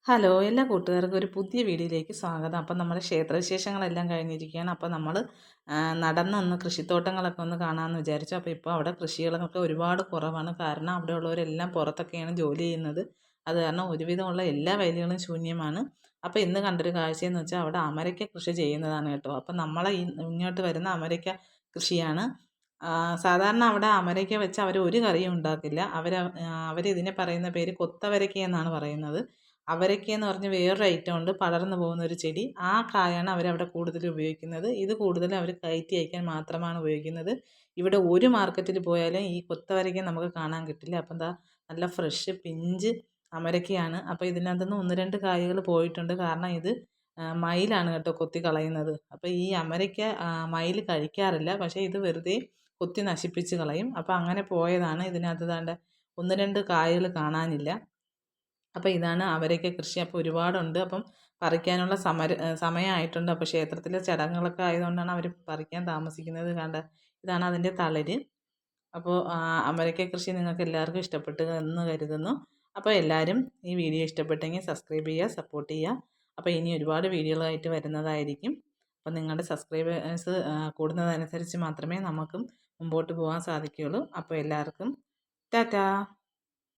Hello എല്ലാ കൂട്ടുകാർക്കും ഒരു പുതിയ വീഡിയോയിലേക്ക് സ്വാഗതം. അപ്പം നമ്മുടെ ക്ഷേത്രവിശേഷങ്ങളെല്ലാം കഴിഞ്ഞിരിക്കുകയാണ്. അപ്പോൾ നമ്മൾ നടന്നൊന്ന് കൃഷിത്തോട്ടങ്ങളൊക്കെ ഒന്ന് കാണാമെന്ന് വിചാരിച്ചു. അപ്പോൾ ഇപ്പോൾ അവിടെ കൃഷികളൊക്കെ ഒരുപാട് കുറവാണ്. കാരണം അവിടെ ഉള്ളവരെല്ലാം പുറത്തൊക്കെയാണ് ജോലി ചെയ്യുന്നത്. അത് കാരണം ഒരുവിധമുള്ള എല്ലാ വയലുകളും ശൂന്യമാണ്. അപ്പോൾ ഇന്ന് കണ്ടൊരു കാഴ്ചയെന്ന് വെച്ചാൽ അവിടെ അമരയ്ക്ക കൃഷി ചെയ്യുന്നതാണ് കേട്ടോ. അപ്പം നമ്മളെ ഇങ്ങോട്ട് വരുന്ന അമരയ്ക്ക കൃഷിയാണ്. സാധാരണ അവിടെ അമരയ്ക്ക വെച്ച് അവർ ഒരു കറിയും ഉണ്ടാക്കില്ല. അവരിതിനെ പറയുന്ന പേര് കൊത്തവരയ്ക്ക എന്നാണ് പറയുന്നത്. അവരയ്ക്കയെന്ന് പറഞ്ഞ് വേറൊരു ഐറ്റം ഉണ്ട്, പടർന്നു പോകുന്ന ഒരു ചെടി. ആ കായാണ് അവരവിടെ കൂടുതൽ ഉപയോഗിക്കുന്നത്. ഇത് കൂടുതലും അവർ കയറ്റി അയക്കാൻ മാത്രമാണ് ഉപയോഗിക്കുന്നത്. ഇവിടെ ഒരു മാർക്കറ്റിൽ പോയാലും ഈ കൊത്തവരയ്ക്ക നമുക്ക് കാണാൻ കിട്ടില്ല. അപ്പം എന്താ നല്ല ഫ്രഷ് പിഞ്ച് അമരയ്ക്കയാണ്. അപ്പോൾ ഇതിനകത്തുനിന്ന് ഒന്ന് രണ്ട് കായകൾ പോയിട്ടുണ്ട്. കാരണം ഇത് മയിലാണ് കേട്ടോ കൊത്തി കളയുന്നത്. അപ്പോൾ ഈ അമരയ്ക്ക മയിൽ കഴിക്കാറില്ല. പക്ഷേ ഇത് വെറുതെ കൊത്തി നശിപ്പിച്ച് കളയും. അപ്പോൾ അങ്ങനെ പോയതാണ്. ഇതിനകത്ത് ദാണ്ട ഒന്ന് രണ്ട് കായകൾ കാണാനില്ല. അപ്പോൾ ഇതാണ് അവരൊക്കെ കൃഷി. അപ്പോൾ ഒരുപാടുണ്ട്. അപ്പം പറിക്കാനുള്ള സമയമായിട്ടുണ്ട്. അപ്പോൾ ക്ഷേത്രത്തിലെ ചടങ്ങുകളൊക്കെ ആയതുകൊണ്ടാണ് അവർ പറിക്കാൻ താമസിക്കുന്നത്. കണ്ട ഇതാണ് അതിൻ്റെ തളിര്. അപ്പോൾ അമരയ്ക്ക കൃഷി നിങ്ങൾക്ക് എല്ലാവർക്കും ഇഷ്ടപ്പെട്ടു എന്ന് കരുതുന്നു. അപ്പോൾ എല്ലാവരും ഈ വീഡിയോ ഇഷ്ടപ്പെട്ടെങ്കിൽ സബ്സ്ക്രൈബ് ചെയ്യുക, സപ്പോർട്ട് ചെയ്യുക. അപ്പോൾ ഇനി ഒരുപാട് വീഡിയോകളായിട്ട് വരുന്നതായിരിക്കും. അപ്പോൾ നിങ്ങളുടെ സബ്സ്ക്രൈബേഴ്സ് കൂടുന്നതനുസരിച്ച് മാത്രമേ നമുക്കും മുമ്പോട്ട് പോകാൻ സാധിക്കുകയുള്ളൂ. അപ്പോൾ എല്ലാവർക്കും ടാറ്റാ.